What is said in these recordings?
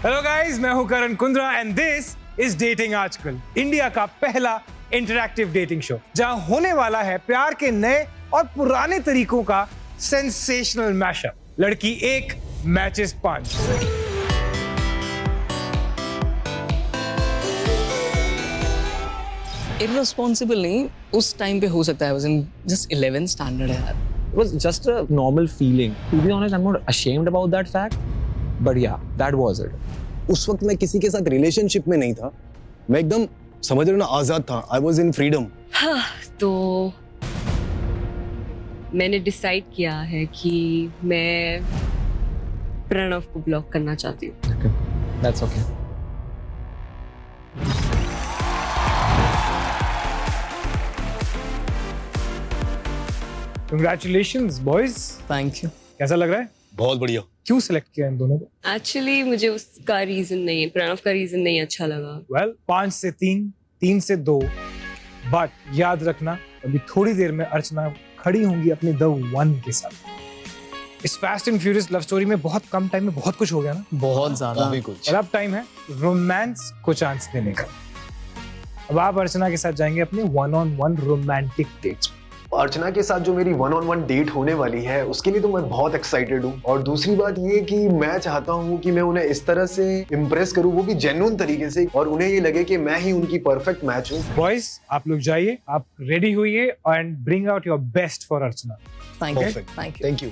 Hello guys, मैं हूं Karan Kundra and this is dating Aajkal, India का पहला इंटरैक्टिव डेटिंग शो, जहां होने वाला है प्यार के नए और पुराने तरीकों का सेंसेशनल मैशअप। लड़की 1 मैचेस 5। इररिस्पॉन्सिबल नहीं, उस टाइम पे हो सकता है। I was in just 11th standard यार। It was just a normal feeling. To be honest, I'm not ashamed about that fact. But yeah, that was it. उस वक्त मैं किसी के साथ रिलेशनशिप में नहीं था, मैं एकदम समझ रहे हो ना, आजाद था। I was in freedom. हाँ, तो मैंने डिसाइड किया है कि मैं प्रणव को ब्लॉक करना चाहती हूँ। Okay. That's okay. Congratulations boys, Thank you. कैसा लग रहा है? बहुत बढ़िया। क्यों सिलेक्ट किया इन दोनों को? एक्चुअली मुझे उसका रीजन नहीं, प्रणव का रीजन नहीं अच्छा लगा। वेल 5 से 3, 3 से 2, बट याद रखना अभी थोड़ी देर में अर्चना खड़ी होंगी अपने द वन के साथ। इस fast and furious love story में बहुत कम टाइम में बहुत कुछ हो गया ना, बहुत ज्यादा। काफी कुछ। और अब टाइम है रोमांस को चांस देने का। अब आप अर्चना के साथ जाएंगे अपने 1-on-1 रोमांटिक डेट्स। अर्चना के साथ जो मेरी 1-on-1 डेट होने वाली है, उसके लिए तो मैं बहुत एक्साइटेड हूँ। और दूसरी बात ये कि मैं चाहता हूँ कि मैं उन्हें इस तरह से इम्प्रेस करूँ, वो भी जेन्युइन तरीके से, और उन्हें ये लगे कि मैं ही उनकी परफेक्ट मैच हूँ। बॉयज, आप लोग जाइए, आप रेडी होइए and bring out your best for Archana. Thank you. Perfect. Thank you. Thank you.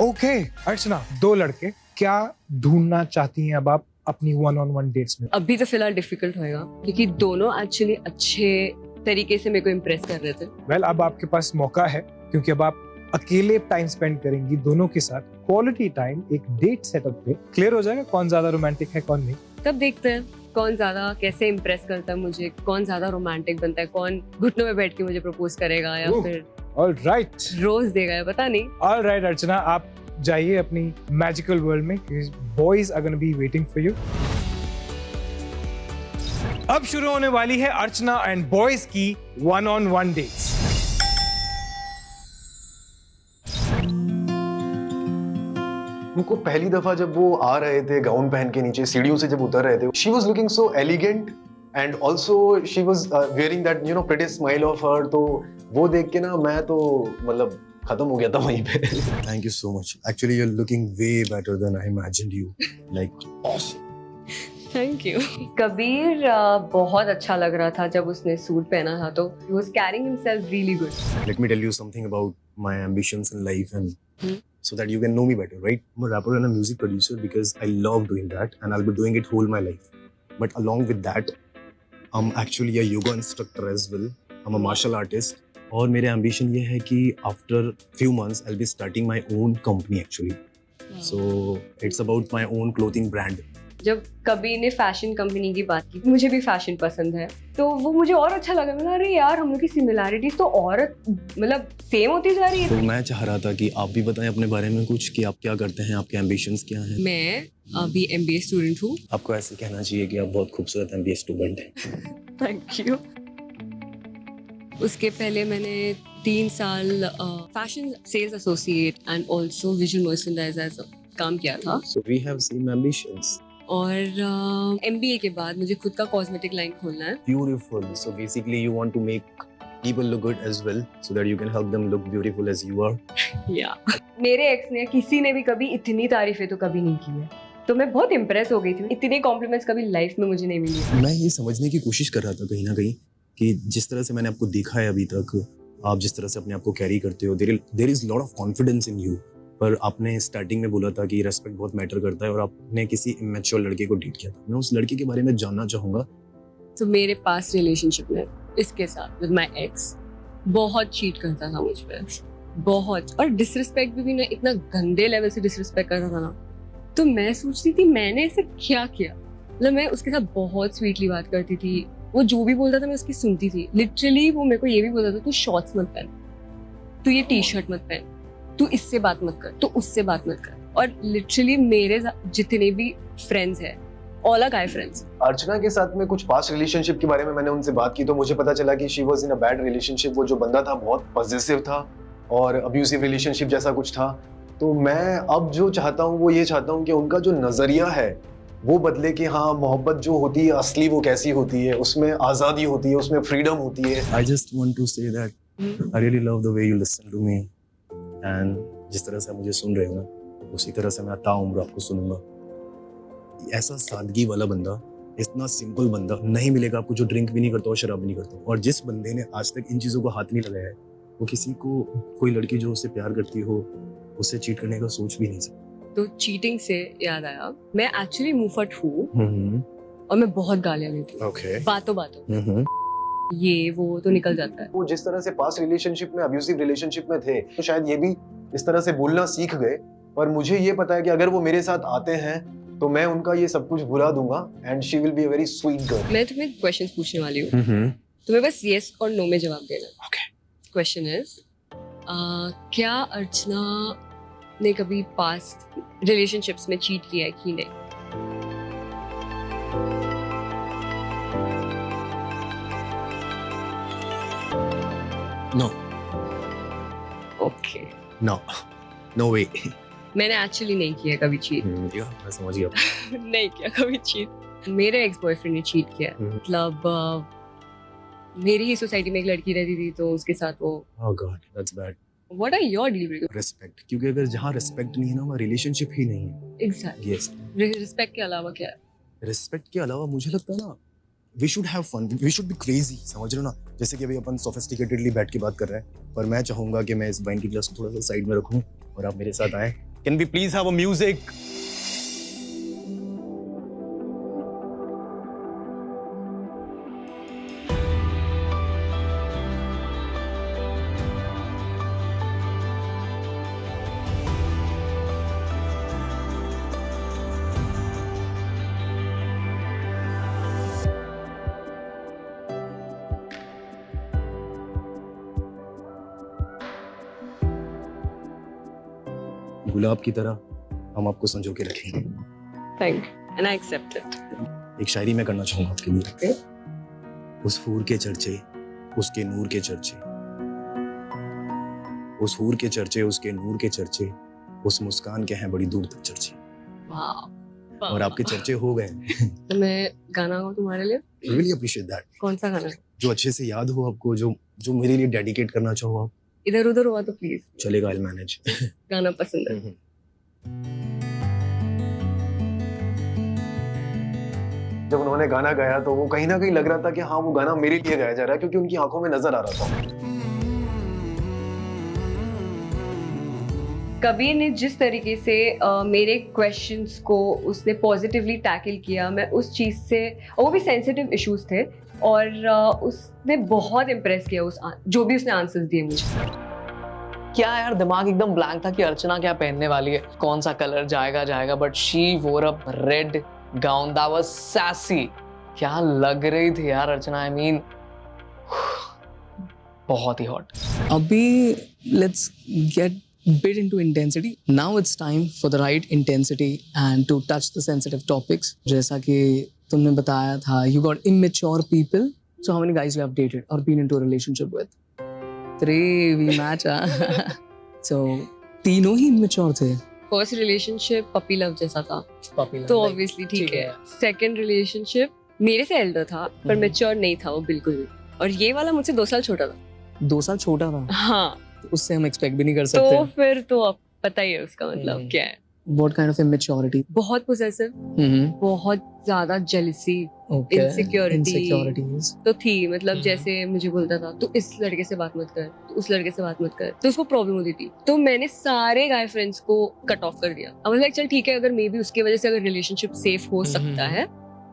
Okay Archana, 2 लड़के क्या ढूंढना चाहती हैं अब आप अपनी 1-on-1 डेट्स में? अभी तो फिलहाल डिफिकल्ट होएगा क्योंकि दोनों एक्चुअली अच्छे तरीके से मेरे को इम्प्रेस कर रहे थे। वेल अब आपके पास मौका है, क्योंकि अब आप अकेले टाइम स्पेंड करेंगी दोनों के साथ, क्वालिटी टाइम। एक डेट सेटअप पे क्लियर हो जाएगा कौन ज्यादा रोमांटिक है कौन नहीं। तब देखते हैं कौन ज्यादा कैसे इम्प्रेस करता है मुझे, कौन ज्यादा रोमांटिक बनता है, कौन घुटनों में बैठ के मुझे प्रपोज करेगा या ओह। फिर ऑलराइट, रोज देगा, या पता नहीं। ऑलराइट अर्चना, आप जाइए अपनी मैजिकल वर्ल्ड में, boys are gonna be waiting for you. अब शुरू होने वाली है अर्चना एंड बॉयज की 1-on-1 डेट्स। उनको पहली दफा जब वो आ रहे थे गाउन पहन के नीचे सीढ़ियों से जब उतर रहे थे, she was looking so elegant and also she was wearing that pretty smile of her. तो वो देख के ना मैं तो मतलब खत्म हो गया था वहीं पे। Thank you so much. Actually you are looking way better than I imagined you. Like awesome. Thank you. Kabir बहुत अच्छा लग रहा था जब उसने सूट पहना था, तो he was carrying himself really good. Let me tell you something about my ambitions in life and so that you can know me better, right? I'm a rapper and a music producer because I love doing that and I'll be doing it whole my life. But along with that, I'm actually a yoga instructor as well. I'm a martial artist. और मेरे ambition ये है कि after few months I'll be starting my own company actually. So it's about my own clothing brand. जब कबीर ने fashion company की बात की, मुझे भी फैशन पसंद है, तो वो मुझे और अच्छा लगा। मैंने अरे यार, हम लोग की सिमिलैरिटीज तो और मतलब सेम होती जा रही है। तो मैं चाह रहा था कि आप भी बताएं अपने बारे में कुछ, कि आप क्या करते हैं, आपके एम्बिशंस क्या हैं। मैं अभी MBA स्टूडेंट हूँ। आपको ऐसे कहना चाहिए कि आप बहुत खूबसूरत MBA स्टूडेंट हैं। Thank you. उसके पहले मैंने 3 साल fashion sales associate and also visual merchandiser काम किया था। So we have same ambitions. और MBA के बाद मुझे खुद का कॉस्मेटिक लाइन खोलना है। Beautiful. So basically you want to make people look good as well so that you can help them look beautiful as you are. या मेरे एक्स ने, किसी ने भी कभी इतनी तारीफें तो कभी नहीं की है, तो मैं बहुत इम्प्रेस हो गई थी। इतने कॉम्प्लीमेंट्स कभी लाइफ में मुझे नहीं मिली। मैं ये समझने की कोशिश कर रहा था कहीं ना कहीं कि जिस तरह से मैंने आपको देखा है अभी तक, आप जिस तरह से अपने आप को कैरी करते हो, there is lot of confidence in you. पर आपने स्टार्टिंग में बोला था कि रेस्पेक्ट बहुत मैटर करता है और आपने किसी इमेच्योर लड़के को डेट किया था। मैं उस लड़के के बारे में जानना चाहूंगा। तो मेरे पास रिलेशनशिप में इसके साथ विद माय एक्स बहुत चीट करता था मुझ पे, बहुत, और डिसरिस्पेक्ट भी ना इतना गंदे लेवल से डिसरिस्पेक्ट करता था ना। तो मैं सोचती थी मैंने ऐसे क्या किया। मतलब मैं उसके साथ बहुत स्वीटली बात करती थी, वो जो भी बोलता था मैं उसकी सुनती थी। लिटरली वो मेरे को ये भी बोलता था, तू शॉर्ट्स मत पहन, तू ये टी-शर्ट मत पहन, तू इससे बात मत कर, तू उससे बात मत कर। और लिटरली मेरे जितने भी फ्रेंड्स हैं, ऑल आर गाय फ्रेंड्स। अर्चना के साथ में कुछ पास्ट रिलेशनशिप के बारे में मैंने उनसे बात की, तो मुझे पता चला कि she was in a bad relationship. वो जो बंदा था बहुत पॉजेसिव था और अब्यूसिव रिलेशनशिप जैसा कुछ था। तो मैं अब जो चाहता हूँ वो ये चाहता हूँ कि उनका जो नजरिया है वो बदले कि हाँ मोहब्बत जो होती है असली वो कैसी होती है, उसमें आज़ादी होती है, उसमें फ्रीडम होती है। I just want to say that I really love the way you listen to me and जिस तरह से आप मुझे सुन रहे हो ना उसी तरह से मैं ताउम्र आपको सुनूंगा। ऐसा सादगी वाला बंदा, इतना सिंपल बंदा नहीं मिलेगा आपको जो ड्रिंक भी नहीं करता और शराब भी नहीं करता। और जिस बंदे ने आज तक इन चीज़ों को हाथ नहीं लगाया है वो किसी को, कोई लड़की जो उससे प्यार करती हो उससे चीट करने का सोच भी नहीं सकती। तो चीटिंग से याद आया, मैं एक्चुअली मुंहफट हूँ और मैं बहुत गालियाँ लेती हूँ ओके बातों बातों, ये वो तो निकल जाता है। वो जिस तरह से पास्ट रिलेशनशिप में, अब्यूसिव रिलेशनशिप में थे, तो शायद ये भी इस तरह से बोलना सीख गए। पर मुझे ये पता है कि अगर वो मेरे साथ आते हैं तो मैं उनका ये सब कुछ भुला दूंगा and she will be a very sweet girl. मैं तुम्हें क्वेश्चंस पूछने वाली हूँ, तुम्हें बस यस और नो में जवाब देना। ओके। क्वेश्चन इज, क्या अर्चना ने कभी पास्ट रिलेशनशिप्स में चीट किया है कि नहीं? No okay. No no way. मैंने एक्चुअली नहीं किया कभी चीट। मैं समझ गया। नहीं किया कभी चीट। मेरे एक्स बॉयफ्रेंड ने चीट किया है। मतलब मेरी ही सोसाइटी में एक लड़की रहती थी तो उसके साथ वो। Oh God, that's bad. What are your deal breakers? Respect. क्योंकि अगर जहाँ respect नहीं है ना वहाँ relationship ही नहीं है। Exactly. Yes. रिस्पेक्ट के अलावा क्या है? Respect के अलावा मुझे लगता है ना we should have fun. We should be crazy. समझ रहे हो ना? जैसे कि अभी अपन sophisticatedly बैठ के बात कर रहे हैं, पर मैं चाहूँगा कि मैं इस वाइन की ग्लास को थोड़ा सा साइड में रखूँ और आप मेरे साथ आए। Can we please have a music? गुलाब की तरह हम आपको संजो के रखेंगे। Thank you. And I accept it. एक शायरी मैं करना चाहूंगा आपके लिए। उस हूर के चर्चे, उसके नूर के चर्चे, उस हूर के चर्चे, उसके नूर के चर्चे, उस मुस्कान के हैं बड़ी दूर तक चर्चे। Wow. और आपके चर्चे हो गए। तो मैं गाना गाऊं तुम्हारे लिए? Really appreciate that. कौन सा गाना? जो अच्छे से याद हो आपको, जो जो मेरे लिए डेडिकेट करना चाहो आप। इधर उधर हुआ तो प्लीज। चलेगा, आई मैनेज। गाना पसंद है। जब उन्होंने गाना गाया तो वो कहीं ना कहीं लग रहा था कि हाँ वो गाना मेरे लिए गाया जा रहा है, क्योंकि उनकी आंखों में नजर आ रहा था। कबीर ने जिस तरीके से मेरे क्वेश्चंस को उसने पॉजिटिवली टैकल किया, मैं उस चीज़ से, और वो भी सेंसिटिव इश्यूज थे, और उसने बहुत इम्प्रेस किया उस जो भी उसने आंसर्स दिए मुझे। क्या यार, दिमाग एकदम ब्लैंक था कि अर्चना क्या पहनने वाली है, कौन सा कलर जाएगा, बट शी वोर अ red gown that was sassy. क्या लग रही थी यार अर्चना, आई मीन बहुत ही हॉट। अभी let's get bit into intensity. Now it's time for the right intensity and to touch the sensitive topics. जैसा कि तुमने बताया था, you got immature people. So how many guys you have dated or been into a relationship with? 3, we match. So तीनों ही immature थे. First relationship puppy love जैसा था, Puppy तो love, ऑब्वियसली ठीक ठीक है। है। सेकंड रिलेशनशिप मेरे से एल्डर था पर मैच्योर नहीं था वो बिल्कुल भी, और ये वाला मुझसे 2 साल छोटा था। 2 साल छोटा था, हाँ, उससे हम एक्सपेक्ट भी नहीं कर सकते। तो फिर तो अब पता ही है उसका मतलब क्या है। What kind of immaturity? बहुत पोसेसिव, बहुत ज्यादा जेलसी, Okay. Insecurities. तो थी, मतलब जैसे मुझे बोलता था तू इस लड़के से बात मत कर, तू उस लड़के से बात मत कर, तो उसको प्रॉब्लम होती थी। तो मैंने सारे गाय फ्रेंड्स को कट ऑफ कर दिया। अब लाइक चल ठीक है, अगर मे बी उसकी वजह से अगर रिलेशनशिप सेफ हो सकता है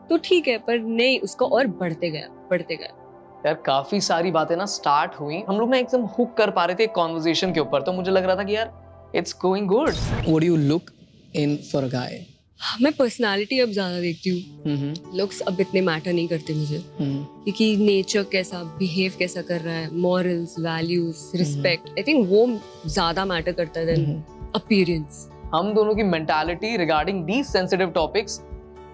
तो ठीक है, पर नहीं, उसका और बढ़ते गया। यार काफी सारी बातें ना स्टार्ट हुई, हम लोग ना एकदम हुक कर पा रहे थे एक कॉन्वर्सेशन के ऊपर, तो मुझे लग रहा था कि यार it's going good. What do you look in for a guy? मैं पर्सनालिटी अब ज्यादा देखती हूँ, लुक्स अब इतने मैटर नहीं करते मुझे, क्योंकि नेचर कैसा, बिहेव कैसा कर रहा है, morals, values, respect, I think वो ज्यादा मैटर करता है देन अपीयरेंस। हम दोनों की mentality regarding these sensitive topics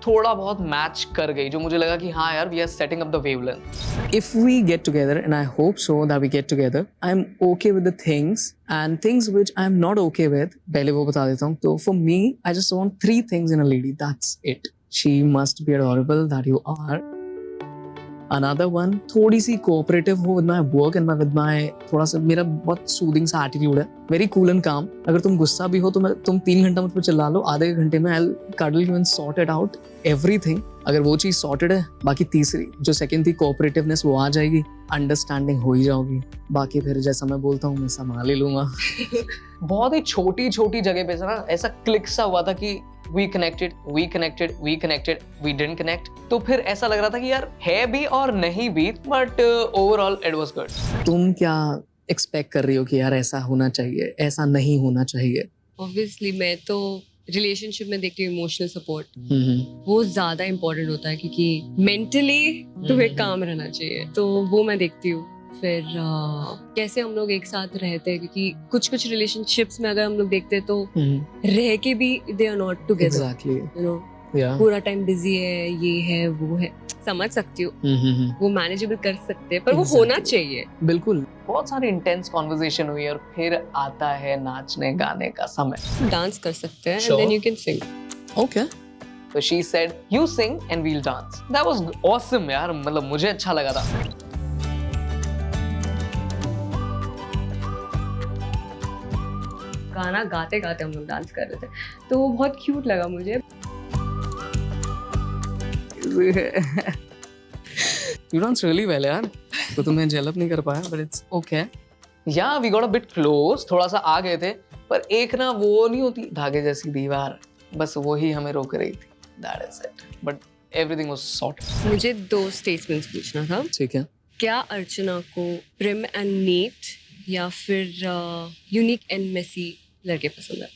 थोड़ा बहुत मैच कर गई, जो मुझे लगा कि हाँ यार we are setting up the wavelength. If we get together, and I hope so that we get together, I'm okay with the things and things which I'm not okay with. पहले वो बता देता हूँ. तो for me, I just want 3 things in a lady. That's it. She must be adorable, that you are. Another one, थोड़ी सी cooperative हो with my work and with my थोड़ा सा मेरा बहुत सूदिंग सा एटीट्यूड है. Very cool and calm. अगर तुम गुस्सा भी हो तो तुम 3 घंटा मुझ पर चिल्ला लो, आधे घंटे में I'll cuddle you and sort it out everything. अगर वो चीज़ sorted है, बाकी तीसरी जो सेकंड थी cooperativeness वो आ जाएगी, अंडरस्टैंडिंग हो ही जाओगी. बाकी फिर जैसा मैं बोलता हूँ मैं संभाल ही लूंगा. बहुत ही छोटी छोटी जगह पे ना ऐसा क्लिक सा हुआ था कि we connected, we didn't connect. तो फिर ऐसा लग रहा था कि यार है भी और नहीं भी, but overall it was good. तुम क्या एक्सपेक्ट कर रही हो कि यार ऐसा होना चाहिए, ऐसा नहीं होना चाहिए? ऑब्वियसली मैं तो रिलेशनशिप में देखती हूँ इमोशनल सपोर्ट, वो ज्यादा इम्पोर्टेंट होता है क्योंकि मेंटली तुम्हें काम रहना चाहिए, तो वो मैं देखती हूँ. फिर कैसे हम लोग एक साथ रहते हैं, क्योंकि कुछ कुछ रिलेशनशिप्स में अगर हम लोग देखते हैं तो रह के भी they are not together. Exactly. You know, पूरा टाइम बिजी है, ये है वो है, समझ सकती हूँ. वो मैनेजेबल कर सकते हैं, पर वो होना चाहिए. बिल्कुल. बहुत सारी इंटेंस कॉन्वर्सेशन हुई और फिर आता है नाचने गाने का समय. डांस कर सकते हैं and then you can sing. Okay. So she said, "You sing and we'll dance." That was awesome यार, मतलब मुझे अच्छा लगा था. गाना गाते गाते हम लोग डांस कर रहे थे, तो वो बहुत क्यूट लगा मुझे. You dance really well यार. तो तुम्हें जेलअप नहीं कर पाया, but it's okay. Yeah, we got a bit close. थोड़ा सा आ गए थे, पर एक ना वो नहीं होती धागे जैसी दीवार, बस वो ही हमें रोक रही थी. That is it. But everything was sorted. मुझे 2 स्टेटमेंट्स पूछना था. ठीक है. क्या अर्चना को प्रिम एंड नीट या फिर यूनिक एंड मेसी लड़के पसंद है?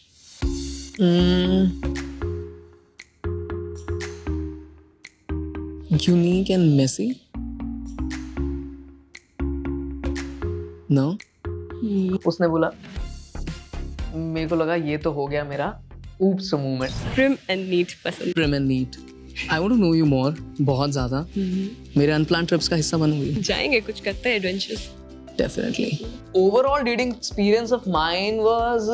Unique and messy? No? उसने बोला, मेरे को लगा ये तो हो गया मेरा oops moment. Prim and neat पसंद. Prim and neat. I want to know you more. बहुत ज़्यादा. मेरे unplanned trips का हिस्सा बनोगी. जाएंगे, कुछ करते हैं adventures. Definitely. Overall dating experience of mine was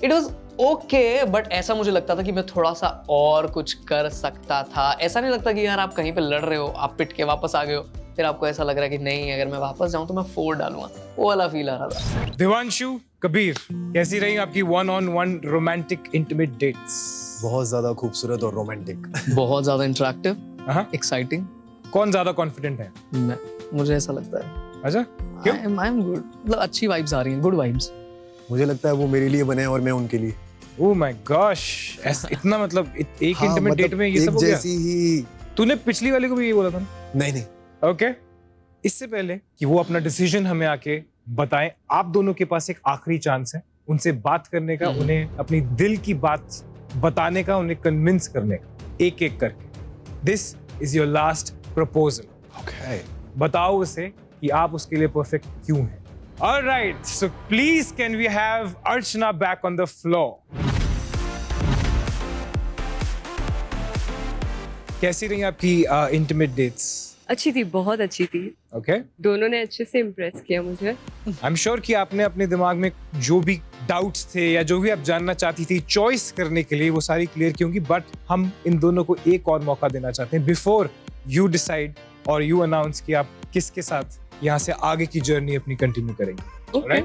it was okay, but ऐसा मुझे लगता था कि मैं थोड़ा सा और कुछ कर सकता था. ऐसा नहीं लगता कि यार आप कहीं पे लड़ रहे हो, आप पिट के वापस आ गए हो, फिर आपको ऐसा लग रहा है कि नहीं अगर मैं वापस जाऊं तो मैं फोड़ डालूंगा. वो वाला फील आ रहा था. दिवांशु, कबीर, कैसी रही आपकी 1-on-1 रोमांटिक इंटीमेट डेट्स? बहुत ज्यादा खूबसूरत और रोमांटिक. बहुत ज्यादा इंटरेक्टिव, एक्साइटिंग. कौन ज्यादा कॉन्फिडेंट है? मैं, मुझे ऐसा लगता है. अच्छा, क्यों? I am good. मतलब अच्छी वाइब्स आ रही हैं, गुड वाइब्स. मुझे लगता है वो मेरे लिए बने हैं और मैं उनके लिए. ओह माय गॉश, इतना मतलब एक इंटीमेट डेट में ये सब हो गया? जैसी ही. तूने पिछली वाले को भी ये बोला था? नहीं. ओके. इससे पहले कि वो अपना डिसीजन हमें आके बताएं, आप दोनों के पास एक आखिरी चांस है उनसे बात करने का, उन्हें अपनी दिल की बात बताने का, उन्हें कन्विंस करने का, एक एक करके. This is your last proposal. Okay. बताओ उसे कि आप उसके लिए परफेक्ट क्यों हैं. All right, so please can we have Archana back on the floor? कैसी रही आपकी इंटीमेट डेट्स? अच्छी थी, बहुत अच्छी थी. ओके. दोनों ने अच्छे से इम्प्रेस किया मुझे. आई एम श्योर कि आपने अपने दिमाग में जो भी डाउट्स थे या जो भी आप जानना चाहती थी चॉइस करने के लिए वो सारी क्लियर की होंगी, बट हम इन दोनों को एक और मौका देना चाहते हैं बिफोर यू डिसाइड और यू अनाउंस कि आप किसके साथ यहाँ से आगे की जर्नी अपनी कंटिन्यू करेंगे. Okay.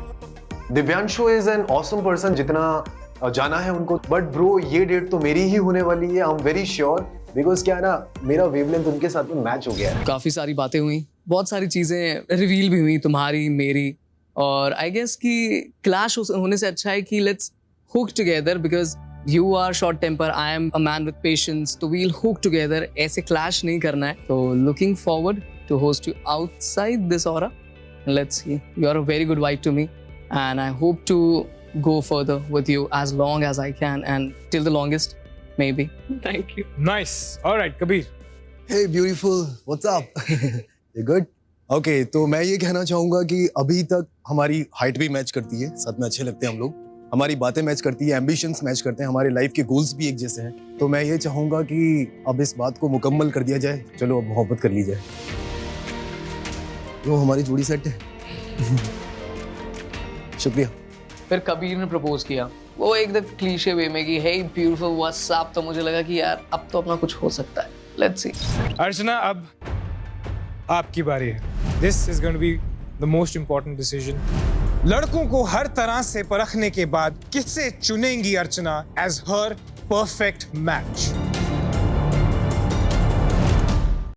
Divyanshu is an awesome person, जितना जाना है उनको, बट ब्रो ये डेट तो मेरी ही होने वाली है. I am very sure, because क्या है ना, मेरा वेवलेंथ उनके साथ में मैच हो गया है. काफी सारी बातें हुई, बहुत सारी चीजें रिवील भी हुई, तुम्हारी मेरी, और आई गेस कि क्लैश होने से अच्छा है कि let's hook together, because you are short temper, I am a man with patience, तो वील हुक टुगेदर. ऐसे क्लैश नहीं करना है. तो looking forward to host you outside this aura. Let's see. You are a very good wife to me, and I hope to go further with you as long as I can, and till the longest, maybe. Thank you. Nice. All right, Kabir. Hey beautiful, what's up? You good? Okay, तो मैं ये कहना चाहूंगा कि अभी तक हमारी height भी मैच करती है, साथ में अच्छे लगते हैं हम लोग. हमारी बातें मैच करती है, एम्बिशंस मैच करते हैं, हमारे लाइफ के गोल्स भी एक जैसे हैं। तो मैं ये चाहूंगा कि अब इस बात को मुकम्मल कर दिया जाए। चलो अब मोहब्बत कर ली जाए। तो हमारी जोड़ी सेट है। शुक्रिया। फिर कबीर ने प्रपोज किया, वो एकदम क्लीशे वे में कि हे ब्यूटीफुल व्हाट्स अप। तो मुझे लगा कि यार अब तो अपना कुछ हो सकता है, लेट्स सी। अर्चना, अब आपकी बारी है। This is going to be the most important decision. लड़कों को हर तरह से परखने के बाद किसे चुनेंगी Archana as her perfect match?